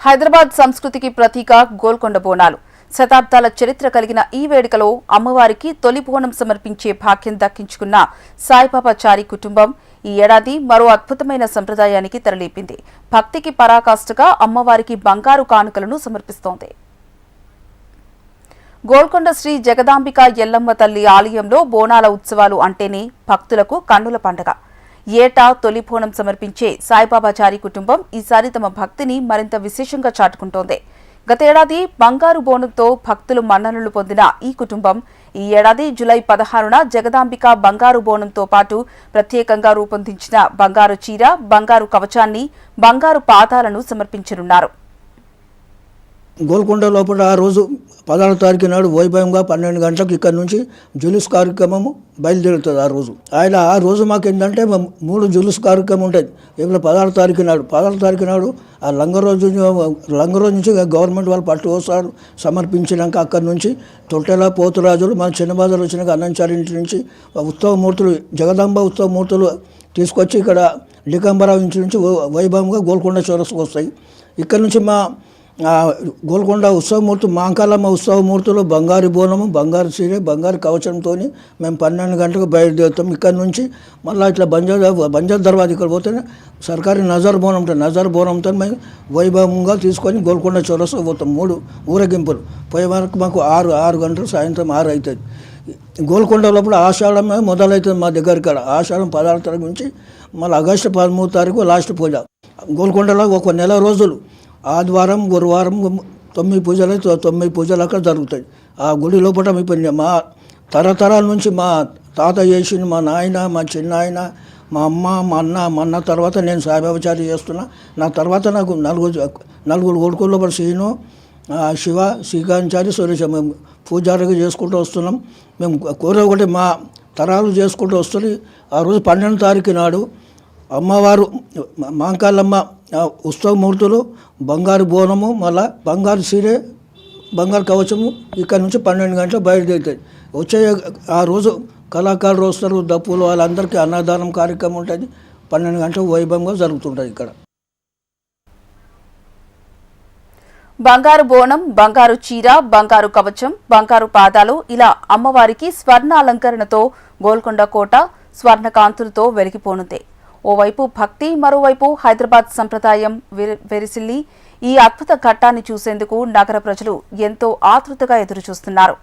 హైదరాబాద్ సంస్కృతికి ప్రతీక గోల్కొండ బోనాలు. శతాబ్దాల చరిత్ర కలిగిన ఈ వేడుకలో అమ్మవారికి తొలి బోనం సమర్పించే భాగ్యం దక్కించుకున్న సాయిబాబాచారి కుటుంబం ఈ ఏడాది మరో అద్భుతమైన సంప్రదాయానికి తెరలేపింది. భక్తికి పరాకాష్ఠగా అమ్మవారికి బంగారు కానుకలను సమర్పిస్తోంది. గోల్కొండ శ్రీ జగదాంబిక ఎల్లమ్మ తల్లి ఆలయంలో బోనాల ఉత్సవాలు అంటేనే భక్తులకు కన్నుల పండగ. ఏటా తొలి బోనం సమర్పించే సాయిబాబాచారి కుటుంబం ఈసారి తమ భక్తిని మరింత విశేషంగా చాటుకుంటోంది. గతేడాది బంగారు బోనంతో భక్తులు మన్ననలు పొందిన ఈ కుటుంబం ఈ ఏడాది జూలై 16న జగదాంబిక బంగారు బోనంతో పాటు ప్రత్యేకంగా రూపొందించిన బంగారు చీర, బంగారు కవచాన్ని, బంగారు పాదాలను సమర్పించనున్నారు. గోల్కొండ లోపల ఆ రోజు 16వ తారీఖు నాడు వైభవంగా 12 గంటలకు ఇక్కడ నుంచి జులుస్ కార్యక్రమము బయలుదేరుతుంది. ఆ రోజు మాకు ఏంటంటే 3 జులుస్ కార్యక్రమం ఉంటుంది. ఇప్పుడు 16వ తారీఖు నాడు ఆ లంగరోజు నుంచి గవర్నమెంట్ వాళ్ళు పట్టు వస్తారు సమర్పించినాక అక్కడి నుంచి తొట్టెల పోతురాజులు మన చిన్నబాజారు వచ్చినాక అన్నంచారి ఇంటి నుంచి ఉత్సవమూర్తులు జగదాంబ ఉత్సవమూర్తులు తీసుకొచ్చి ఇక్కడ లికంబరావు ఇంటి నుంచి వైభవంగా గోల్కొండ చౌరస్కు వస్తాయి. ఇక్కడ నుంచి మా గోల్కొండ ఉత్సవమూర్తి మాంకాలమ్మ ఉత్సవమూర్తులు బంగారు బోనము, బంగారు చీర, బంగారు కవచంతో మేము 12 గంటలకు బయలుదేరుతాం. ఇక్కడ నుంచి మళ్ళీ ఇట్లా బంజార్ దర్వాజ ఇక్కడ పోతేనే సర్కారీ నజర్ బోనం ఉంటుంది. నజర్ బోనంతో మేము వైభవంగా తీసుకొని గోల్కొండ చౌరస్తా పోతాం. 3 ఊరేగింపులు పోయే వరకు మాకు 6 గంటలు, సాయంత్రం 6 అవుతుంది. గోల్కొండ లోపల ఆషాఢమే మొదలవుతుంది మా దగ్గర. ఇక్కడ ఆషాఢం 16వ తారీఖు నుంచి మళ్ళీ ఆగస్టు 13వ తారీఖు లాస్ట్ పూజ. గోల్కొండలో ఒక నెల రోజులు ఆదివారం, గురువారం 9 పూజలు 9 పూజలు అక్కడ జరుగుతాయి. ఆ గుడి లోపల మా తరతరాల నుంచి మా తాత చేసిన, మా నాయన, మా చిన్నాయన, మా అమ్మ, మా అన్న తర్వాత నేను సాయిబాబాచారి చేస్తున్నా. నా తర్వాత నాకు నలుగురు కొడుకుల లోపల శ్రీను, శివ, శ్రీకాంచారి, సురేష్ మేము పూజారిగా చేసుకుంటూ వస్తున్నాం. మేము కోరే ఒకటి మా తరాలు చేసుకుంటూ వస్తుంది. ఆ రోజు 12వ తారీఖు నాడు అమ్మవారు మాంకాలమ్మ ఉత్సవమూర్తులు బంగారు బోనము, మళ్ళా బంగారు సీరే, బంగారు కవచము ఇక్కడ నుంచి 12 గంటలకు బయలుదేరుతాయి. వచ్చే ఆ రోజు కళాకారులు వస్తారు, దప్పులు, వాళ్ళందరికీ అన్నదానం కార్యక్రమం ఉంటుంది. 12 గంటలకు వైభవంగా జరుగుతుంటుంది ఇక్కడ. బంగారు బోనం, బంగారు చీర, బంగారు కవచం, బంగారు పాదాలు ఇలా అమ్మవారికి స్వర్ణ అలంకరణతో గోల్కొండ కోట స్వర్ణకాంతులతో వెలిగిపోనుంది. ఓవైపు భక్తి, మరోవైపు హైదరాబాద్ సంప్రదాయం వెరిసిల్లి ఈ అద్భుత ఘట్టాన్ని చూసేందుకు నగర ప్రజలు ఎంతో ఆతృతగా ఎదురుచూస్తున్నారు.